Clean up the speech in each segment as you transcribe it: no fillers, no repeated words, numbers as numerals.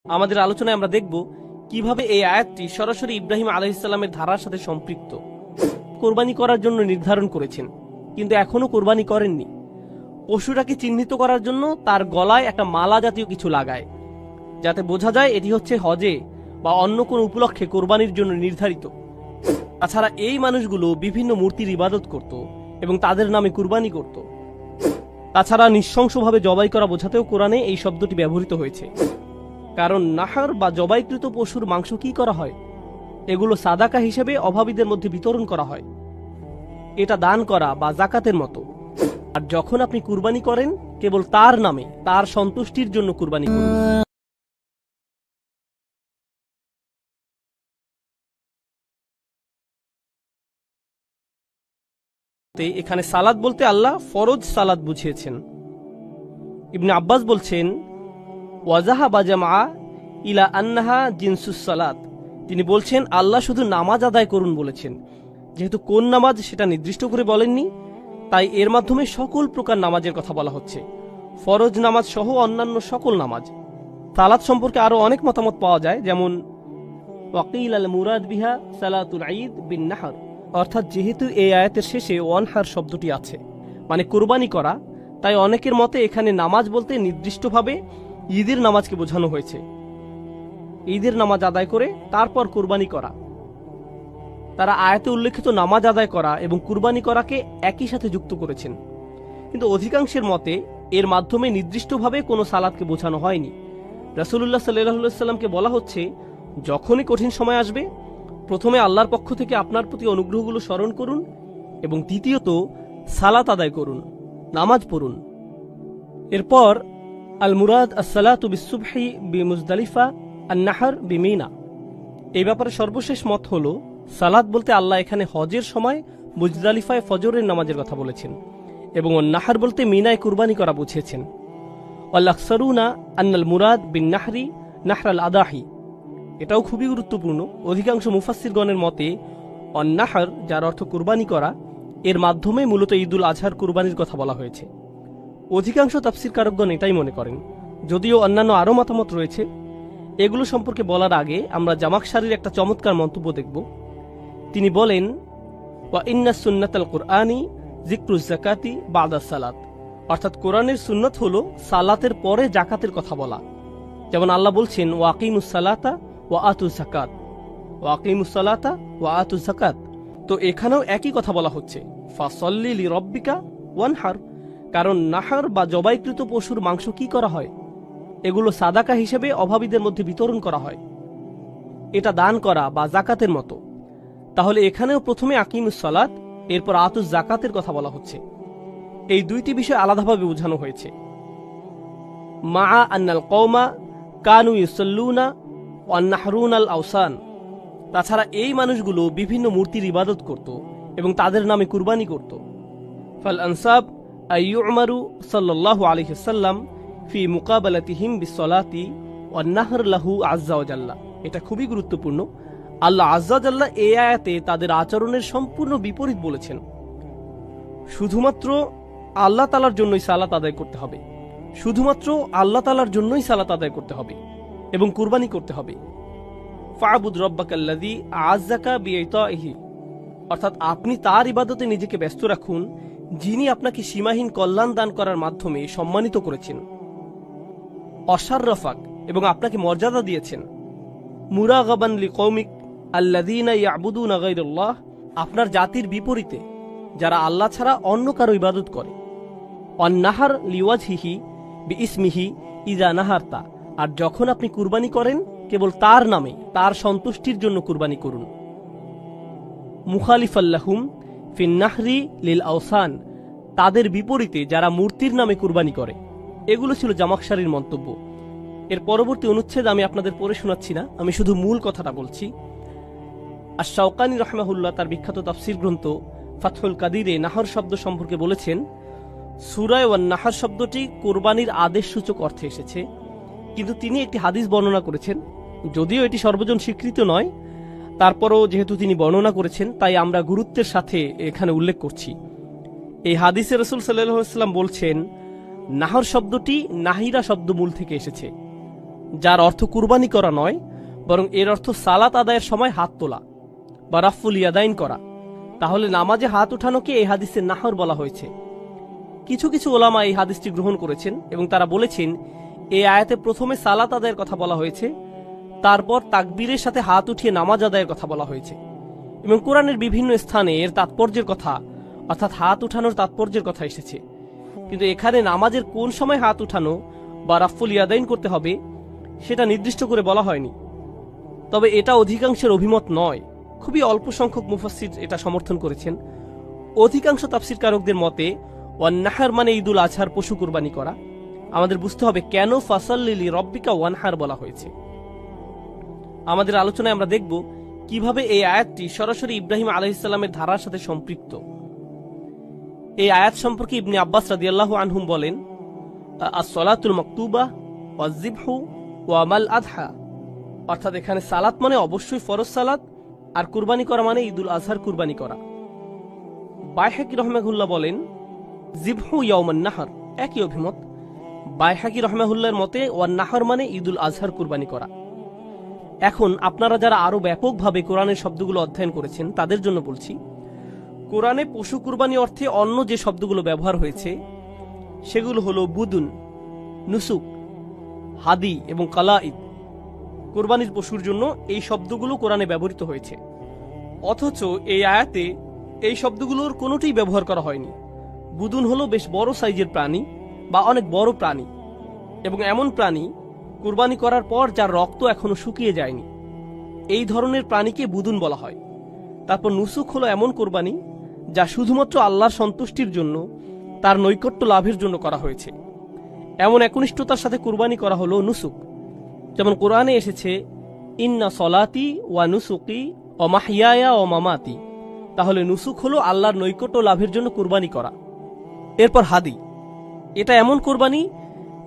আমাদের আলোচনায় আমরা দেখব কিভাবে এই আয়াতটি সরাসরি ইব্রাহিম আলাইহিসসালামের ধারার সাথে সম্পৃক্ত। কোরবানি করার জন্য নির্ধারণ করেছেন, কিন্তু এখনো কোরবানি করেননি। পশুটাকে চিহ্নিত করার জন্য তার গলায় একটা মালা জাতীয় কিছু লাগায়, যাতে বোঝা যায় এটি হচ্ছে হজে বা অন্য কোনো উপলক্ষে কোরবানির জন্য নির্ধারিত। তাছাড়া এই মানুষগুলো বিভিন্ন মূর্তির ইবাদত করত এবং তাদের নামে কুরবানি করত। তাছাড়া নৃশংসভাবে জবাই করা বোঝাতেও কোরআনে এই শব্দটি ব্যবহৃত হয়েছে। কারণ নাহার বা জবাইকৃত পশুর মাংস কি করা হয়? এগুলো সাদাকা হিসেবে অভাবীদের মধ্যে বিতরণ করা হয়। এটা দান করা বা জাকাতের মতো। আর যখন আপনি কুরবানি করেন, কেবল তার নামে, তার সন্তুষ্টির জন্য কুরবানি করুন। এখানে সালাত বলতে আল্লাহ ফরজ সালাত বুঝিয়েছেন। ইবনে আব্বাস বলছেন, ওয়াজাহা বাজামা ইলা আন্নাহা জিনসুস সালাত। তিনি বলছেন আল্লাহ শুধু নামাজ আদায় করুন বলেছেন। যেহেতু কোন নামাজ সেটা নির্দিষ্ট করে বলেননি, তাই এর মাধ্যমে সকল প্রকার নামাজের কথা বলা হচ্ছে, ফরজ নামাজ সহ অন্যান্য সকল নামাজ। সালাত সম্পর্কে আরো অনেক মতামত পাওয়া যায়, যেমন ওয়াকিল আল মুরাদ বিহা সালাতুল ঈদ বিন নাহর, অর্থাৎ যেহেতু এই আয়াতের শেষে ওয়ানহার শব্দটি আছে, মানে কুরবানি করা, তাই অনেকের মতে এখানে নামাজ বলতে নির্দিষ্টভাবে ঈদের নামাজকে বোঝানো হয়েছে। ঈদের নামাজ আদায় করে তারপর কুরবানি করা। তারা আয়াতে উল্লেখিত নামাজ আদায় করা এবং কুরবানি করাকে একই সাথে যুক্ত করেছেন, কিন্তু অধিকাংশের মতে এর মাধ্যমে নির্দিষ্টভাবে কোনো সালাতকে বোঝানো হয়নি। রাসূলুল্লাহ সাল্লাল্লাহু আলাইহি ওয়াসাল্লামকে বলা হচ্ছে, যখনই কঠিন সময় আসবে, প্রথমে আল্লাহর পক্ষ থেকে আপনার প্রতি অনুগ্রহগুলো স্মরণ করুন এবং দ্বিতীয়ত সালাত আদায় করুন, নামাজ পড়ুন। এরপর আল মুরাদ আসসালাতু বিসসুবহি বিমুজদালিফা আন-নাহর বিমিনা। এই ব্যাপারে সর্বশেষ মত হলো, সালাত বলতে আল্লাহ এখানে হজের সময় মুজদালিফায় ফজরের নামাজের কথা বলেছেন এবং নাহর বলতে মিনায় কুরবানি করা বুঝিয়েছেন। ওয়াল আকসারুনা আন্নাল মুরাদ বিন নাহরি নাহরাল আদাহি। এটাও খুবই গুরুত্বপূর্ণ। অধিকাংশ মুফাসসিরগণের মতে অন্নাহর, যার অর্থ কুরবানি করা, এর মাধ্যমে মূলত ঈদুল আজহার কুরবানির কথা বলা হয়েছে। অধিকাংশ তাফসীরকারকগণ এটাই মনে করেন, যদিও অন্যান্য আরও মতামত রয়েছে। এগুলো সম্পর্কে বলার আগে আমরা জামাখশারীর একটা চমৎকার মন্তব্য দেখব। তিনি বলেন, ওয়া ইন্না সুন্নাতাল কুরআনি যিকরুজ যাকাতি বাদা সালাত, অর্থাৎ কোরআনের সুন্নাত হলো সালাতের পরে জাকাতের কথা বলা। যেমন আল্লাহ বলছেন, ওয়াকিমুস সালাতা ওয়া আতুজ যাকাত, ওয়াকিমুস সালাতা ওয়া আতুজ যাকাত। তো এখানেও একই কথা বলা হচ্ছে, ফাসল্লি লিরাব্বিকা ওয়ানহার। কারণ নাহার বা জবাইকৃত পশুর মাংস কি করা হয়? এগুলো সাদাকা হিসেবে অভাবীদের মধ্যে বিতরণ করা হয়। এটা দান করা বা জাকাতের মতো। তাহলে এখানেও প্রথমে আকিমুস সালাত, এরপর আতুজ জাকাতের কথা বলা হচ্ছে। এই দুইটি বিষয় আলাদাভাবে বোঝানো হয়েছে। মা আন্নাল কওমা কানু ইউসাল্লুনা ওয়া নাহরুনাল আওসান। তাছাড়া এই মানুষগুলো বিভিন্ন মূর্তির ইবাদত করত এবং তাদের নামে কুরবানি করত। ফাল আনসাব আইয়ুমারু সাল্লাল্লাহু আলাইহি ওয়াসাল্লাম ফি মুকাবালাতিহিম বিসসালাতি ওয়ান নাহর লাহু আযজা ওয়া জাল্লা। এটা খুবই গুরুত্বপূর্ণ। আল্লাহ আযজা ওয়া জাল্লা এই আয়াতে তাদের আচরণের সম্পূর্ণ বিপরীত বলেছেন। শুধুমাত্র আল্লাহ তাআলার জন্যই সালাত আদায় করতে হবে, শুধুমাত্র আল্লাহ তাআলার জন্যই সালাত আদায় করতে হবে এবং কুরবানি করতে হবে। ফা'বুদ রাব্বাকাল্লাযী আ'আজ্জাকা বিইতাইহি, অর্থাৎ আপনি তার ইবাদতে নিজেকে ব্যস্ত রাখুন, যিনি আপনাকে সীমাহীন কল্যাণ দান করার মাধ্যমে সম্মানিত করেছেন, অশাররাফাক, এবং আপনাকে মর্যাদা দিয়েছেন। মুরাগাবান লিকৌমিক আল্লাযীনা ইয়াবুদুনা গায়রাল্লাহ, আপনার জাতির বিপরীতে যারা আল্লাহ ছাড়া অন্য কারো ইবাদত করে। অন্নাহার লিওয়াজহিহি বিইসমিহি ইযা নাহারতা, আর যখন আপনি কুরবানি করেন, কেবল তার নামে, তার সন্তুষ্টির জন্য কুরবানি করুন। মুখালিফাল্লাহুম ফিন নাহরি লিল আওসান, তাদের বিপরীতে যারা মূর্তির নামে কুরবানি করে। এগুলো ছিল জামাখশারীর মন্তব্য। এর পরবর্তী অনুচ্ছেদ আমি আপনাদের পড়ে শোনাচ্ছি না, আমি শুধু মূল কথাটা বলছি। আশ-শাওকানী রাহমাহুল্লাহ তার বিখ্যাত তাফসীর গ্রন্থ ফাতহুল কাদিরে নাহর শব্দ সম্পর্কে বলেছেন, সূরায়ে ওয়ান নাহর শব্দটি কুরবানির আদেশ সূচক অর্থে এসেছে, কিন্তু তিনি একটি হাদিস বর্ণনা করেছেন, যদিও এটি সর্বজন স্বীকৃত নয়, তারপরও যেহেতু তিনি বর্ণনা করেছেন তাই আমরা গুরুত্বের সাথে এখানে উল্লেখ করছি। এই হাদিসে রাসূল সাল্লাল্লাহু আলাইহি ওয়াসাল্লাম বলছেন, নাহর শব্দটি নাহিরা শব্দমূল থেকে এসেছে, যার অর্থ কুরবানি করা নয়, বরং এর অর্থ সালাত আদায়ের সময় হাত তোলা বা রাফুল ইয়াদাইন করা, তাহলে নামাজে হাত উঠানোকে এই হাদিসে নাহর বলা হয়েছে। কিছু কিছু ওলামা এই হাদিসটি গ্রহণ করেছেন এবং তারা বলেছেন এই আয়াতে প্রথমে সালাত আদায়ের কথা বলা হয়েছে, তারপর তাকবীরের সাথে হাত উঠিয়ে নামাজ আদায়ের কথা বলা হয়েছে, এবং কোরআনের বিভিন্ন স্থানে এর তাৎপর্যের কথা অর্থাৎ হাত উঠানোর তাৎপর্যের কথা এসেছে। কিন্তু এখানে নামাজের কোন সময় হাত উঠানো বা রাফুল ইয়াদাইন করতে হবে সেটা নির্দিষ্ট করে বলা হয়নি। তবে এটা অধিকাংশের অভিমত নয়, খুবই অল্প সংখ্যক মুফাসসির এটা সমর্থন করেছেন। অধিকাংশ তাফসীরকারকদের মতে ওয়ান্নাহার মানে ঈদুল আজহার পশু কুরবানি করা। আমাদের বুঝতে হবে কেন ফাসাল্লি লিরাব্বিকা ওয়ানহার বলা হয়েছে। আমাদের আলোচনায় আমরা দেখব কিভাবে এই আয়াতটি সরাসরি ইব্রাহিম আলাইহিস সালামের ধারার সাথে সম্পৃক্ত। এই আয়াত সম্পর্কে ইবনে আব্বাস রাদিয়াল্লাহু আনহুম বলেন, আস-সালাতুল মাকতুবা ওয়াজ-যিবহু ওয়া মাল আদহা, অর্থাৎ এখানে সালাত মানে অবশ্যই ফরজ সালাত, আর কুরবানি করা মানে ঈদুল আজহার কুরবানি করা। বাইহাকি রাহমাহুল্লাহ বলেন যিবহু ইয়াউমান নাহর, একই অভিমত। বাইহাকি রাহমাহুল্লাহর মতে ওয়ান নাহর মানে ঈদুল আজহার কুরবানি করা। এখন আপনারা যারা আরো ব্যাপকভাবে কোরআনের শব্দগুলো অধ্যয়ন করেছেন তাদের জন্য বলছি, কোরআনে পশু কুরবানি অর্থে অন্য যে শব্দগুলো ব্যবহার হয়েছে সেগুলো হলো বুদুন, নুসুক, হাদি এবং কালাঈদ। কোরবানির পশুর জন্য এই শব্দগুলো কোরআনে ব্যবহৃত হয়েছে, অথচ এই আয়াতে এই শব্দগুলোর কোনোটিই ব্যবহার করা হয়নি। বুদুন হলো বেশ বড় সাইজের প্রাণী বা অনেক বড় প্রাণী, এবং এমন প্রাণী কুরবানি করার পর যার রক্ত এখনো শুকিয়ে যায়নি, এই ধরনের প্রাণীকে বুদুন বলা হয়। তারপর নুসুক হলো এমন কোরবানি যা শুধুমাত্র আল্লাহর সন্তুষ্টির জন্য, তার নৈকট্য লাভের জন্য করা হয়েছে। এমন একনিষ্ঠতার সাথে কুরবানি করা হলো নুসুক। যেমন কোরআনে এসেছে ইন্না সলাতি ওয়া নুসুকি ও মাহিয়ায়া ও মামাতি, তাহলে নুসুক হলো আল্লাহর নৈকট্য লাভের জন্য কুরবানি করা। এরপর হাদি, এটা এমন কোরবানি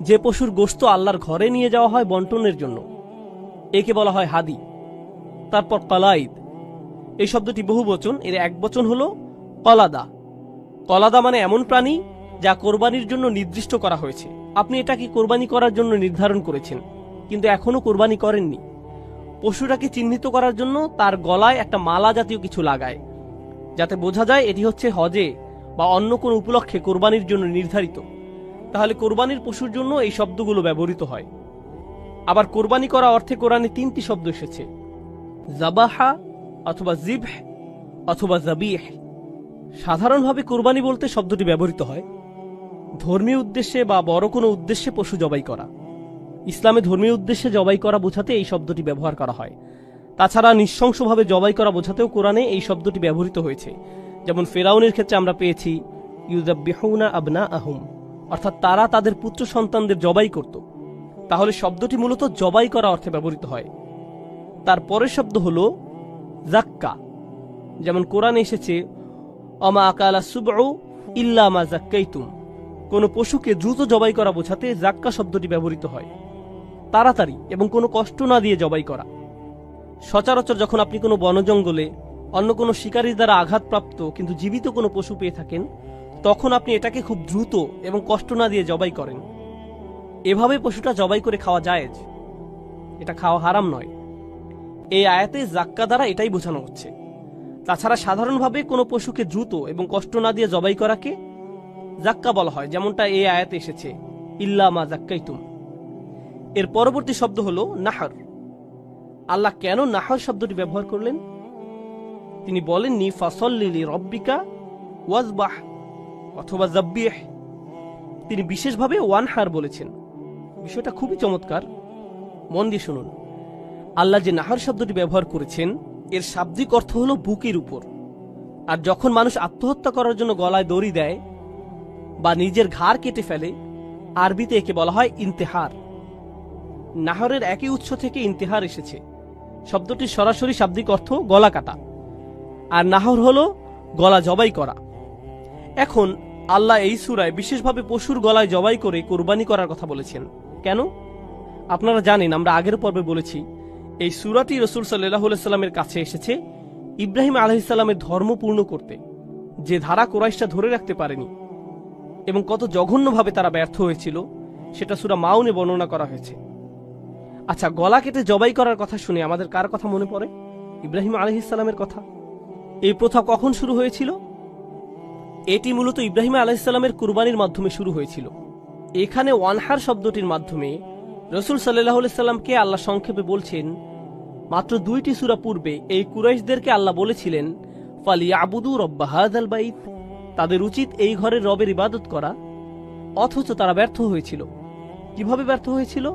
যে পশুর গোশত আল্লাহর ঘরে নিয়ে যাওয়া হয় বন্টনের জন্য, একে বলা হয় হাদি। তারপর কালাঈদ, এই শব্দটি বহুবচন, এর এক বচন হলো কলাদা। কলাদা মানে এমন প্রাণী যা কোরবানির জন্য নির্দিষ্ট করা হয়েছে। আপনি এটাকে কোরবানি করার জন্য নির্ধারণ করেছেন, কিন্তু এখনো কোরবানি করেননি। পশুটাকে চিহ্নিত করার জন্য তার গলায় একটা মালা জাতীয় কিছু লাগায়, যাতে বোঝা যায় এটি হচ্ছে হজে বা অন্য কোনো উপলক্ষে কোরবানির জন্য নির্ধারিত। তাহলে কোরবানির পশুর জন্য এই শব্দগুলো ব্যবহৃত হয়। আবার কোরবানি করা অর্থে কোরআনে 3টি শব্দ এসেছে, জাবাহা অথবা জিবহ অথবা জাবিহ। সাধারণভাবে কোরবানি বলতে শব্দটি ব্যবহৃত হয় ধর্মীয় উদ্দেশ্যে বা বড় কোনো উদ্দেশ্যে পশু জবাই করা। ইসলামে ধর্মীয় উদ্দেশ্যে জবাই করা বোঝাতে এই শব্দটি ব্যবহার করা হয়। তাছাড়া নৃশংসভাবে জবাই করা বোঝাতেও কোরআনে এই শব্দটি ব্যবহৃত হয়েছে। যেমন ফেরাউনের ক্ষেত্রে আমরা পেয়েছি ইউযাব্বিহুনা আবনাআহুম, অর্থাৎ তারা তাদের পুত্র সন্তানদের জবাই করত। তাহলে শব্দটি মূলত জবাই করা অর্থে ব্যবহৃত হয়। তার পরের শব্দ হলো জাক্কা। যেমন কোরআনে এসেছে অমা আকালা সুবউ ইল্লা মা জাক্কাইতুম, কোনো পশুকে দ্রুত জবাই করা বোঝাতে জাক্কা শব্দটি ব্যবহৃত হয়, তাড়াতাড়ি এবং কোনো কষ্ট না দিয়ে জবাই করা। সচরাচর যখন আপনি কোনো বনজঙ্গলে অন্য কোনো শিকারীর দ্বারা আঘাতপ্রাপ্ত কিন্তু জীবিত কোনো পশু পেয়ে থাকেন, তখন আপনি এটাকে খুব দ্রুত এবং কষ্ট না দিয়ে জবাই করেন। এভাবে পশুটা জবাই করে খাওয়া জায়েজ, এটা খাওয়া হারাম নয়। এই আয়াতে জাক্কা দ্বারা এটাই বোঝানো হচ্ছে। তাছাড়া সাধারণভাবে কোনো পশুকে দ্রুত এবং কষ্ট না দিয়ে জবাই করাকে জাক্কা বলা হয়, যেমনটা এই আয়াতে এসেছে ইল্লা মা জাক্কাইতুম। এর পরবর্তী শব্দ হলো নাহর। আল্লাহ কেন নাহর শব্দটি ব্যবহার করলেন? তিনি বলেননি ফাসল্লি লিরাব্বিকা ওয়াজবাহ অথবা যাব্বিহ, তিনি বিশেষভাবে ওয়ানহার বলেছেন। বিষয়টা খুবই চমৎকার, মন দিয়ে শুনুন। আল্লাহ যে নাহর শব্দটি ব্যবহার করেছেন এর শাব্দিক অর্থ হলো বুকের উপর। আর যখন মানুষ আত্মহত্যা করার জন্য গলায় দড়ি দেয় বা নিজের ঘাড় কেটে ফেলে, আরবিতে একে বলা হয় ইন্তেহার। নাহরের একই উৎস থেকে ইন্তেহার এসেছে। শব্দটির সরাসরি শাব্দিক অর্থ গলা কাটা, আর নাহর হলো গলা জবাই করা। এখন আল্লাহ এই সূরায় বিশেষভাবে পশুর গলায় জবাই করে কোরবানি করার কথা বলেছেন কেন? আপনারা জানেন, আমরা আগের পর্বে বলেছি এই সূরাটি রাসূল সাল্লাল্লাহু আলাইহি সাল্লামের কাছে এসেছে ইব্রাহিম আলাইহিস সালামের ধর্ম পূর্ণ করতে, যে ধারা কুরাইশরা ধরে রাখতে পারেনি এবং কত জঘন্যভাবে তারা ব্যর্থ হয়েছিল সেটা সূরা মাউনে বর্ণনা করা হয়েছে। আচ্ছা, গলা কেটে জবাই করার কথা শুনে আমাদের কার কথা মনে পড়ে? ইব্রাহিম আলাইহিস সালামের কথা। এই প্রথা কখন শুরু হয়েছিল? এটি মূলত ইব্রাহিম আলাইহিস সালামের কুরবানির মাধ্যমে শুরু হয়েছিল। এখানে ওয়ানহার শব্দটির মাধ্যমে রাসূল সাল্লাল্লাহু আলাইহি সাল্লামকে আল্লাহ সংক্ষেপে বলছেন, মাত্র 2টি সূরা পূর্বে এই কুরাইশদেরকে আল্লাহ বলেছিলেন, ফালিয়াবুদু রব্ব হাযাল বাইত, তাদের উচিত এই ঘরের রবের ইবাদত করা। অথচ তারা ব্যর্থ হয়েছিল। কিভাবে ব্যর্থ হয়েছিল?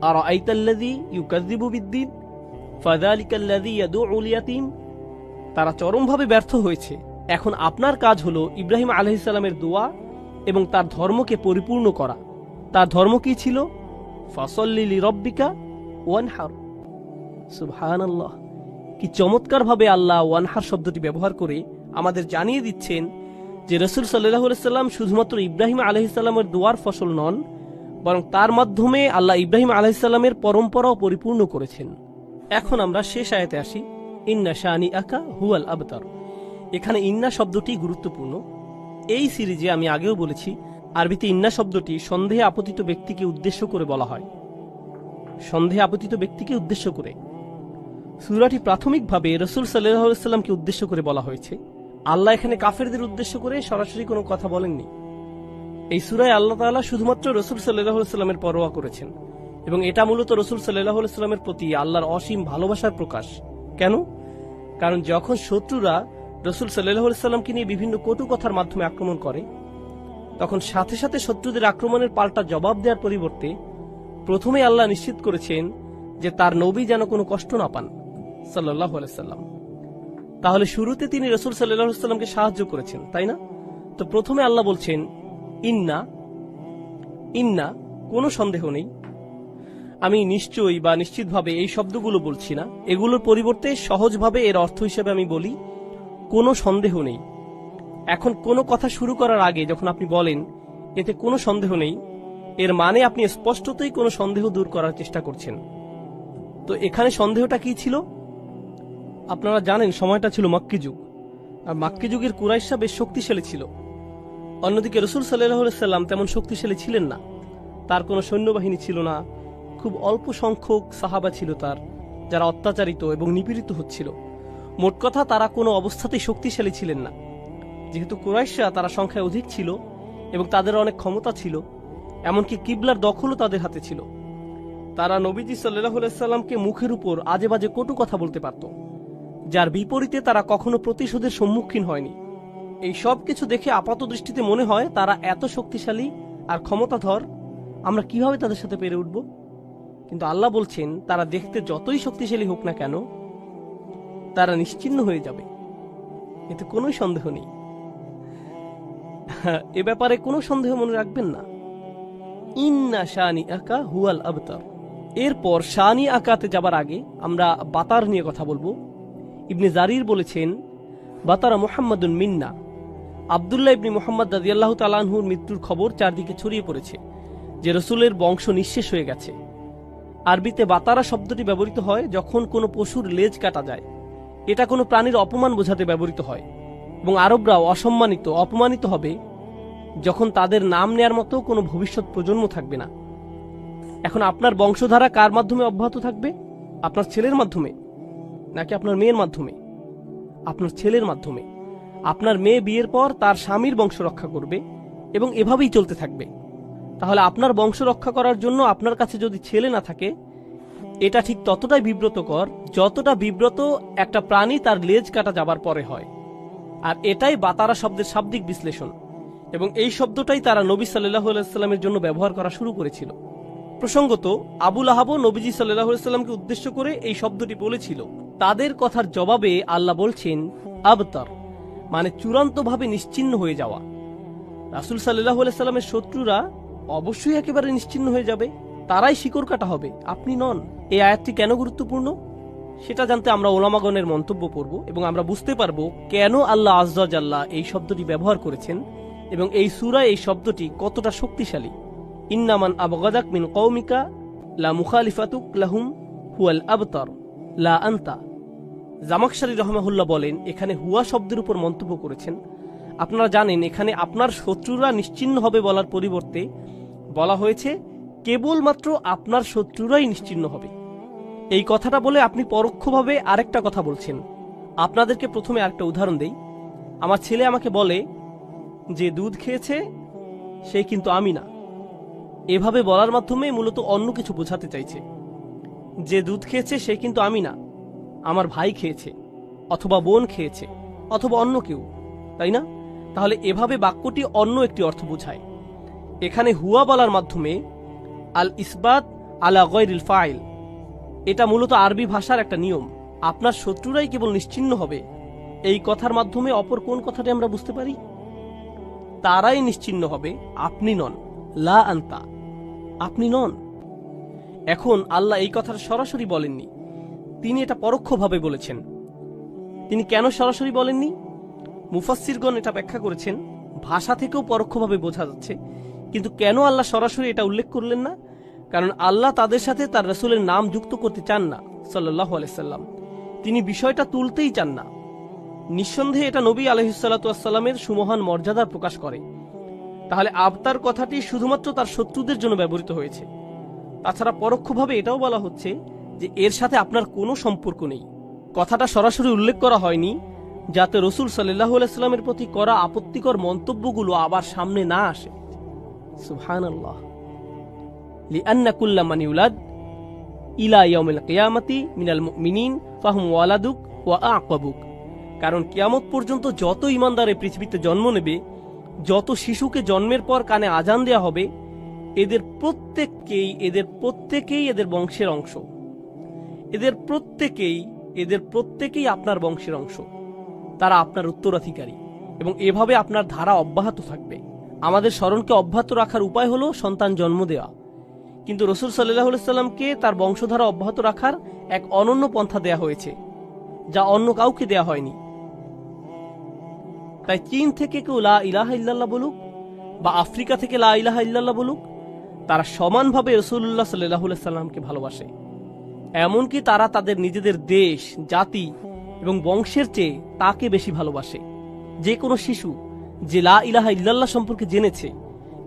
আরাআইতাল্লাযী ইউকাযযিবু বিদ্দীন ফাযালিকাল্লাযী ইয়াদউল ইয়াতীম। তারা চরমভাবে ব্যর্থ হয়েছে। এখন আপনার কাজ হলো ইব্রাহিম আলাইহিস সালামের দোয়া এবং তার ধর্মকে পরিপূর্ণ করা। তার ধর্ম কি ছিল? ফাসল্লি লিরাব্বিকা ওয়ানহার। সুবহানাল্লাহ, কি চমৎকারভাবে আল্লাহ ওয়ানহার শব্দটি ব্যবহার করে আমাদের জানিয়ে দিচ্ছেন যে রাসূল সাল্লাল্লাহু আলাইহি সাল্লাম শুধুমাত্র ইব্রাহিম আলাইহিস সালামের দোয়ার ফসল নন, বরং তার মাধ্যমে আল্লাহ ইব্রাহিম আলাইহিস সালামের পরম্পরাও পরিপূর্ণ করেছেন। এখন আমরা শেষ আয়াতে আসি, ইন্না শানিআকা হুয়াল আবতার। এখানে ইন্না শব্দটি গুরুত্বপূর্ণ। এই সিরিজে আমি আগেও বলেছি, আরবিতে ইন্না শব্দটি সন্দেহে আপতিত ব্যক্তিকে উদ্দেশ্য করে বলা হয়। সন্দেহে আপতিত ব্যক্তিকে উদ্দেশ্য করে। সূরাটি প্রাথমিকভাবে রাসূল সাল্লাল্লাহু আলাইহি সাল্লামকে উদ্দেশ্য করে বলা হয়েছে। আল্লাহ এখানে কাফেরদের উদ্দেশ্য করে সরাসরি কোনো কথা বলেননি। এই সূরায় আল্লাহ তাআলা শুধুমাত্র রাসূল সাল্লাল্লাহু আলাইহি সাল্লামের পরোয়া করেছেন, এবং এটা মূলত রাসূল সাল্লাল্লাহু আলাইহি সাল্লামের প্রতি আল্লাহর অসীম ভালোবাসার প্রকাশ। কেন? কারণ যখন শত্রুরা রাসূল সাল্লাল্লাহু আলাইহি সাল্লামকে নিয়ে বিভিন্ন কটু কথার মাধ্যমে আক্রমণ করে, তখন সাথে সাথে শত্রুদের আক্রমণের পাল্টা জবাব দেওয়ার পরিবর্তে প্রথমে আল্লাহ নিশ্চিত করেছেন যে তার নবী যেন কোনো কষ্ট না পান সাল্লাল্লাহু আলাইহি সাল্লাম। তাহলে শুরুতে তিনি রাসূল সাল্লাল্লাহু আলাইহি সাল্লামকে সাহায্য করেছেন, তাই না? তো প্রথমে আল্লাহ বলছেন ইন্না, ইন্না, কোনো সন্দেহ নেই। আমি নিশ্চয়ই বা নিশ্চিতভাবে এই শব্দগুলো বলছি না, এগুলোর পরিবর্তে সহজভাবে এর অর্থ হিসেবে আমি বলি কোনো সন্দেহ নেই। এখন কোনো কথা শুরু করার আগে যখন আপনি বলেন এতে কোনো সন্দেহ নেই, এর মানে আপনি স্পষ্টতই কোনো সন্দেহ দূর করার চেষ্টা করছেন। তো এখানে সন্দেহটা কি ছিল? আপনারা জানেন সময়টা ছিল মক্কি যুগ, আর মক্কি যুগের কুরাইশরা বেশ শক্তিশালী ছিল। অন্যদিকে রাসূল সাল্লাল্লাহু আলাইহি সাল্লাম তেমন শক্তিশালী ছিলেন না। তার কোনো সৈন্যবাহিনী ছিল না। খুব অল্প সংখ্যক সাহাবা ছিল তার, যারা অত্যাচারিত এবং নিপীড়িত হচ্ছিল। মোট কথা, তারা কোনো অবস্থাতেই শক্তিশালী ছিলেন না। যেহেতু কুরাইশরা তারা সংখ্যায় অধিক ছিল এবং তাদের অনেক ক্ষমতা ছিল, এমনকি কিবলার দখলও তাদের হাতে ছিল, তারা নবীজি সাল্লাল্লাহু আলাইহি সাল্লামকে মুখের উপর আজে বাজে কটু কথা বলতে পারত, যার বিপরীতে তারা কখনো প্রতিশোধের সম্মুখীন হয়নি। এই সব কিছু দেখে আপাত দৃষ্টিতে মনে হয় তারা এত শক্তিশালী আর ক্ষমতাধর, আমরা কিভাবে তাদের সাথে পেরে উঠব? কিন্তু আল্লাহ বলছেন তারা দেখতে যতই শক্তিশালী হোক না কেন, তারা নিশ্চিহ্ন হয়ে যাবে, এতে কোনো সন্দেহ নেই। এ ব্যাপারে কোনো সন্দেহ মনে রাখবেন না। ইন্না শানিআকা হুয়াল আবতার। এরপর শানিআকাতে যাবার আগে আমরা বাতার নিয়ে কথা বলবো। ইবনে জারির বলেছেন, বাতারা মুহাম্মাদুন মিন্না। আব্দুল্লাহ ইবনে মুহাম্মদ রাদিয়াল্লাহু তাআলা আনহুর মৃত্যুর খবর চারদিকে ছড়িয়ে পড়েছে যে রাসূলের বংশ নিঃশেষ হয়ে গেছে। আরবিতে বাতারা শব্দটি ব্যবহৃত হয় যখন কোনো পশুর লেজ কাটা যায়। এটা কোনো প্রাণীর অপমান বোঝাতে ব্যবহৃত হয়, এবং আরবরাও অপমানিত হবে যখন তাদের নাম নেয়ার মতো কোনো ভবিষ্যৎ প্রজন্ম থাকবে না। এখন আপনার বংশধারা কার মাধ্যমে অব্যাহত থাকবে? আপনার ছেলের মাধ্যমে নাকি আপনার মেয়ের মাধ্যমে? আপনার ছেলের মাধ্যমে। আপনার মেয়ে বিয়ের পর তার স্বামীর বংশ রক্ষা করবে এবং এভাবেই চলতে থাকবে। তাহলে আপনার বংশ রক্ষা করার জন্য আপনার কাছে যদি ছেলে না থাকে, এটা ঠিক ততটাই বিব্রতকর যতটা বিব্রত একটা প্রাণী তার লেজ কাটা যাবার পরে হয়। আর এটাই বাতারা শব্দের শাব্দিক বিশ্লেষণ, এবং এই শব্দটাই তারা নবী সাল্লাল্লাহু আলাইহি সাল্লামের জন্য ব্যবহার করা শুরু করেছিল। প্রসঙ্গত, আবু লাহাবও নবীজি সাল্লাল্লাহু আলাইহি সাল্লামকে উদ্দেশ্য করে এই শব্দটি বলেছিল। তাদের কথার জবাবে আল্লাহ বলছেন আবতার, মানে চূড়ান্তভাবে নিশ্চিহ্ন হয়ে যাওয়া। রাসূল সাল্লাল্লাহু আলাইহি সাল্লামের শত্রুরা অবশ্যই একেবারে নিশ্চিহ্ন হয়ে যাবে, তারাই শিকড় কাটা হবে, আপনি নন। এই আয়াতটি কেন গুরুত্বপূর্ণ সেটা জানতে আমরা ওলামাগণের মন্তব্য পড়ব, এবং আমরা বুঝতে পারব কেন আল্লাহ আযজা ওয়া জাল্লা এই শব্দটি ব্যবহার করেছেন এবং এই সূরায় এই শব্দটি কতটা শক্তিশালী। ইন্নামান আবগাদাক মিন কওমিকা লা মুখালিফাতুক লাহুম হুয়াল আবতার লা আনতা। জামাখশারী রাহমাহুল্লাহ বলেন, এখানে হুয়া শব্দের উপর মন্তব্য করেছেন। আপনারা জানেন এখানে আপনার শত্রুরা নিশ্চিহ্ন হবে বলার পরিবর্তে বলা হয়েছে কেবলমাত্র আপনার শত্রুরাই নিশ্চিহ্ন হবে। এই কথাটা বলে আপনি পরোক্ষভাবে আরেকটা কথা বলছেন। আপনাদেরকে প্রথমে আরেকটা উদাহরণ দেই। আমার ছেলে আমাকে বলে যে দুধ খেয়েছে সে কিন্তু আমি না। এভাবে বলার মাধ্যমে মূলত অন্য কিছু বোঝাতে চাইছে। যে দুধ খেয়েছে সে কিন্তু আমি না, আমার ভাই খেয়েছে, অথবা বোন খেয়েছে, অথবা অন্য কেউ, তাই না? তাহলে এভাবে বাক্যটি অন্য একটি অর্থ বোঝায়। এখানে হুয়া বলার মাধ্যমে আল ইসবাত আলা গায়রিল ফাইল, এটা মূলত আরবি ভাষার একটা নিয়ম। আপনার শত্রুরাই কেবল নিশ্চিহ্ন হবে, এই কথার মাধ্যমে অপর কোন কথাটি আমরা বুঝতে পারি? তারাই নিশ্চিহ্ন হবে, আপনি নন। লা আনতা, আপনি নন। এখন আল্লাহ এই কথাটা সরাসরি বলেননি, তিনি এটা পরোক্ষভাবে বলেছেন। তিনি কেন সরাসরি বলেননি? মুফাসসিরগণ এটা ব্যাখ্যা করেছেন, ভাষা থেকেও পরোক্ষভাবে বোঝা যাচ্ছে। কিন্তু কেন আল্লাহ সরাসরি এটা উল্লেখ করলেন না? কারণ আল্লাহ তাদের সাথে তার রাসূলের নাম যুক্ত করতে চান না, সাল্লাল্লাহু আলাইহি সাল্লাম। তিনি বিষয়টা তুলতেই চান না। নিঃসন্দেহে এটা নবী আলাইহিসসালাতু ওয়াসসালামের সুমহান মর্যাদার প্রকাশ করে। তাহলে আবতার কথাটি শুধুমাত্র তার শত্রুদের জন্য ব্যবহৃত হয়েছে। তাছাড়া পরোক্ষভাবে এটাও বলা হচ্ছে যে এর সাথে আপনার কোনো সম্পর্ক নেই। কথাটা সরাসরি উল্লেখ করা হয়নি যাতে রসুল সাল্লাল্লাহু আলাইহি সাল্লামের প্রতি করা আপত্তিকর মন্তব্যগুলো আবার সামনে না আসে। সুবহানাল্লাহ। লিআন্না কুল্লা মান ইউলাদ ইলা ইয়াউমিল কিয়ামাতি মিনাল মুমিনিন ফাহুম ওয়ালাদুক ওয়া আ'কাবুক। কারণ কিয়ামত পর্যন্ত যত ঈমানদার এই পৃথিবীতে জন্ম নেবে, যত শিশুকে জন্মের পর কানে আজান দেয়া হবে, এদের প্রত্যেকেই এদের বংশের অংশ। এদের প্রত্যেকেই আপনার বংশের অংশ। তারা আপনার উত্তরাধিকারী, এবং এভাবে আপনার ধারা অব্যাহত থাকবে। আমাদের স্মরণকে অব্যাহত রাখার উপায় হলো সন্তান জন্ম দেওয়া। কিন্তু রাসূল সাল্লাল্লাহু আলাইহি সাল্লামকে তার বংশধারা অব্যাহত রাখার এক অনন্য পন্থা দেয়া হয়েছে, যা অন্য কাউকে দেয়া হয়নি। তাই চীন থেকে কেউ লা ইলাহা ইল্লাল্লাহ বলুক, বা আফ্রিকা থেকে লা ইলাহা ইল্লাল্লাহ বলুক, তারা সমানভাবে রাসূলুল্লাহ সাল্লাল্লাহু আলাইহি সাল্লামকে ভালোবাসে। এমনকি তারা তাদের নিজেদের দেশ, জাতি এবং বংশের চেয়ে তাকে বেশি ভালোবাসে। যে কোনো শিশু যে লা ইলাহা ইল্লাল্লাহ সম্পর্কে জেনেছে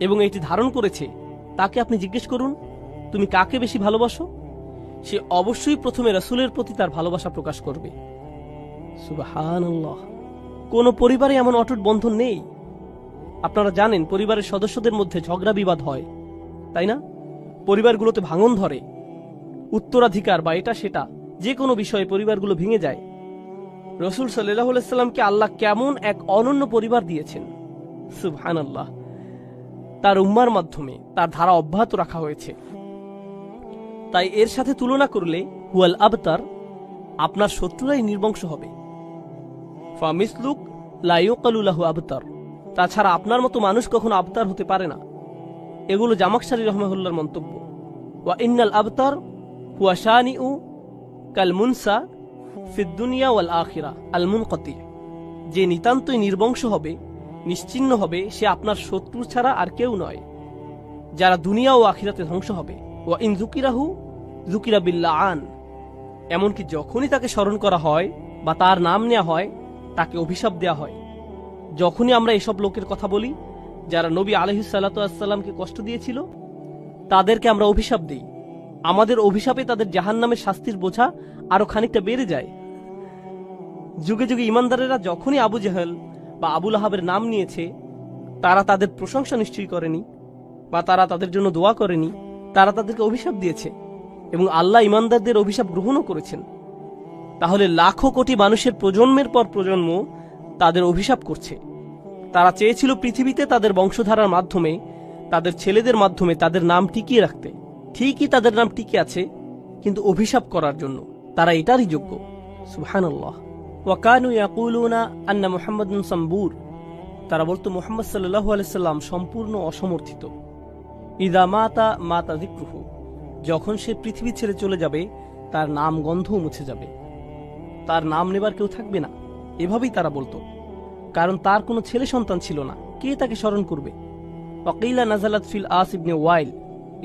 এবং এটি ধারণ করেছে, তাকে আপনি জিজ্ঞেস করুন, তুমি কাকে বেশি ভালোবাসো? সে অবশ্যই প্রথমে রাসূলের প্রতি তার ভালোবাসা প্রকাশ করবে। সুবহানাল্লাহ। কোন পরিবারে এমন অটুট বন্ধন নেই। আপনারা জানেন পরিবারের সদস্যদের মধ্যে ঝগড়া বিবাদ হয়, তাই না? পরিবারগুলোতে ভাঙন ধরে, উত্তরাধিকার বা এটা সেটা যে কোনো বিষয়ে পরিবারগুলো ভেঙে যায়। রাসূল সাল্লাল্লাহু আলাইহি সাল্লামকে আল্লাহ কেমন এক অনন্য পরিবার দিয়েছেন। সুবহানাল্লাহ। তার উম্মার মাধ্যমে তার ধারা অব্যাহত রাখা হয়েছে। তাই এর সাথে তুলনা করলে হুয়াল আবতার, আপনার শত্রুরাই নির্বংশ হবে। ফামিসলুক লা ইউকালু লাহু আবতার। তাছাড়া আপনার মতো মানুষ কখনো আবতার হতে পারে না। এগুলো জামাকশারী রাহমাহুল্লাহর মন্তব্য। ওয়া ইন্নাল আবতার হুয়া শানিউ কাল মুনসা ফিদ দুনিয়া ওয়াল আখিরা আল মুনকাতি। যে নিতান্তই নির্বংশ হবে, নিশ্চিহ্ন হবে, সে আপনার শত্রু ছাড়া আর কেউ নয়, যারা দুনিয়া ও আখিরাতে ধ্বংস হবে। ওয়া ইন যুকিরাহু যুকিরা বিল্লাআন। এমনকি যখনই তাকে স্মরণ করা হয় বা তার নাম নেওয়া হয়, তাকে অভিশাপ দেয়া হয়। যখনই আমরা এসব লোকের কথা বলি যারা নবী আলাইহিসসালাতু ওয়াসসালামকে কষ্ট দিয়েছিল, তাদেরকে আমরা অভিশাপ দিই। আমাদের অভিশাপে তাদের জাহান্নামের শাস্তির বোঝা আরো খানিকটা বেড়ে যায়। যুগে যুগে ইমানদারেরা যখনই আবু জেহেল বা আবু লাহাবের নাম নিয়েছে, তারা তাদের প্রশংসা নিশ্চয়ই করেনি, বা তারা তাদের জন্য দোয়া করেনি, তারা তাদেরকে অভিশাপ দিয়েছে, এবং আল্লাহ ইমানদারদের অভিশাপ গ্রহণও করেছেন। তাহলে লাখো কোটি মানুষের প্রজন্মের পর প্রজন্ম তাদের অভিশাপ করছে। তারা চেয়েছিল পৃথিবীতে তাদের বংশধারার মাধ্যমে, তাদের ছেলেদের মাধ্যমে তাদের নাম টিকিয়ে রাখতে। ঠিকই তাদের নাম টিকে আছে, কিন্তু অভিশাপ করার জন্য তারা এটারই যোগ্য। সুবহানাল্লাহ। ওয়া কানু ইয়াকুলুনা আন্না মুহাম্মাদুন সামবুর। তারা বলতো মুহাম্মদ সাল্লাল্লাহু আলাইহি সাল্লাম সম্পূর্ণ অসমর্থিত। ইযা মাতা মাতা যিকরুহু। যখন সে পৃথিবী ছেড়ে চলে যাবে, তার নাম গন্ধও মুছে যাবে, তার নাম নেবার কেউ থাকবে না। এভাবেই তারা বলতো, কারণ তার কোনো ছেলে সন্তান ছিল না, কে তাকে স্মরণ করবে? ওয়াকিলা নাযালাত ফিল আস ইবনে ওয়াইল।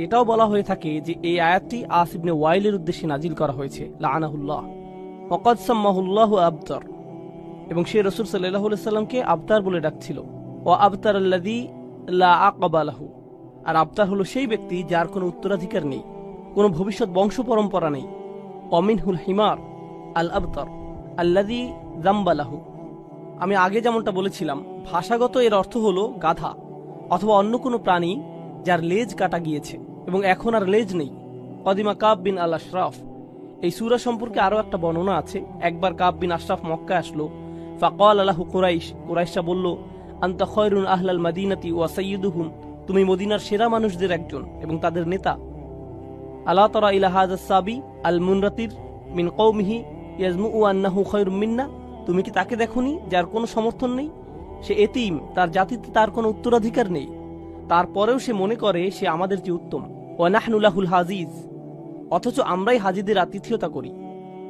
এটাও বলা হয়ে থাকে যে এই আয়াতটি আস ইবনে ওয়াইলের উদ্দেশ্যে নাজিল করা হয়েছে, লাআনাহুল্লাহ। ওয়াকাদ সাম্মাহুল্লাহু আবতার। এবং সে রাসূল সাল্লাল্লাহু আলাইহি সাল্লামকে আবতার বলে ডাকছিল। ওয়া আবতার আল্লাযী লা আকাবা লাহু। আর আবতার হলো সেই ব্যক্তি যার কোনো উত্তরাধিকার নেই, কোনো ভবিষ্যৎ বংশ পরম্পরা নেই। অমিনহুল হিমার আল আবতার আল্লাযী জাম্বালাহু। আমি আগে যেমনটা বলেছিলাম, ভাষাগত এর অর্থ হলো গাধা অথবা অন্য কোনো প্রাণী যার লেজ কাটা গিয়েছে এবং এখন আর লেজ নেই। কদিমা কাব বিন আল আশরাফ। এই সূরা সম্পর্কে আরও একটা বর্ণনা আছে। একবার কাব বিন আশরাফ মক্কায় আসলো। ফাকাল আলাহু কুরাইশ। কুরাইশরা বলল, আনতা খয়রুন আহলাল মাদিনাতি ওয়া সাইয়্যিদুহুম। তুমি মদিনার সেরা মানুষদের একজন এবং তাদের নেতা। আলা তারা ইলা হাযা সাবি আল মুনরাতির মিন কওমিহি ইয়াজমুউ আন্নাহু খায়রুম মিন্না। তুমি কি তাকে দেখোনি যার কোনো সমর্থন নেই? সে এতিম, তার জাতিতে তার কোনো উত্তরাধিকার নেই, তারপরেও সে মনে করে সে আমাদের চেয়ে উত্তম। ওয়া নাহনু লাহুল হাজিজ। অথচ আমরাই হাজিদের আতিথেয়তা করি।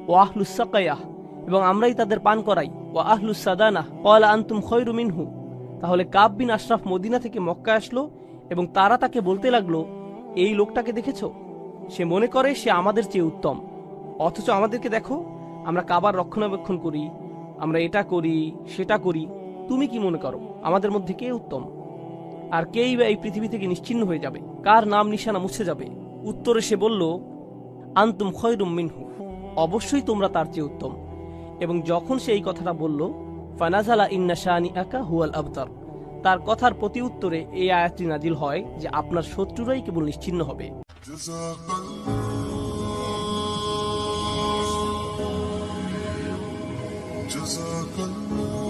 ওয়া আহলুস সাকায়াহ। এবং আমরাই তাদের পান করাই। ওয়া আহলুস সাদানাহ ক্বালা আনতুম খায়রু মিনহু। তাহলে কাব বিন আশরাফ মদিনা থেকে মক্কায় আসলো এবং তারা তাকে বলতে লাগলো, এই লোকটাকে দেখেছো? সে মনে করে সে আমাদের চেয়ে উত্তম, অথচ আমাদেরকে দেখো, আমরা কাবার রক্ষণাবেক্ষণ করি, আমরা এটা করি সেটা করি। তুমি কি মনে করো আমাদের মধ্যে কে উত্তম? আর কেই বা এই পৃথিবী থেকে নিশ্চিহ্ন হয়ে যাবে? কার নাম নিশানা মুছে যাবে? উত্তরে সে বলল, আনতুম খয়রুম মিনহু। অবশ্যই তোমরা তার চেয়ে উত্তম। এবং যখন সে এই কথাটা বলল, ফানাজালা ইন্না শানিআকা হুয়াল আবতার, তার কথার প্রতি উত্তরে এই আয়াতটি নাজিল হয় যে আপনার শত্রুরাই কেবল নিশ্চিহ্ন হবে। جزاك الله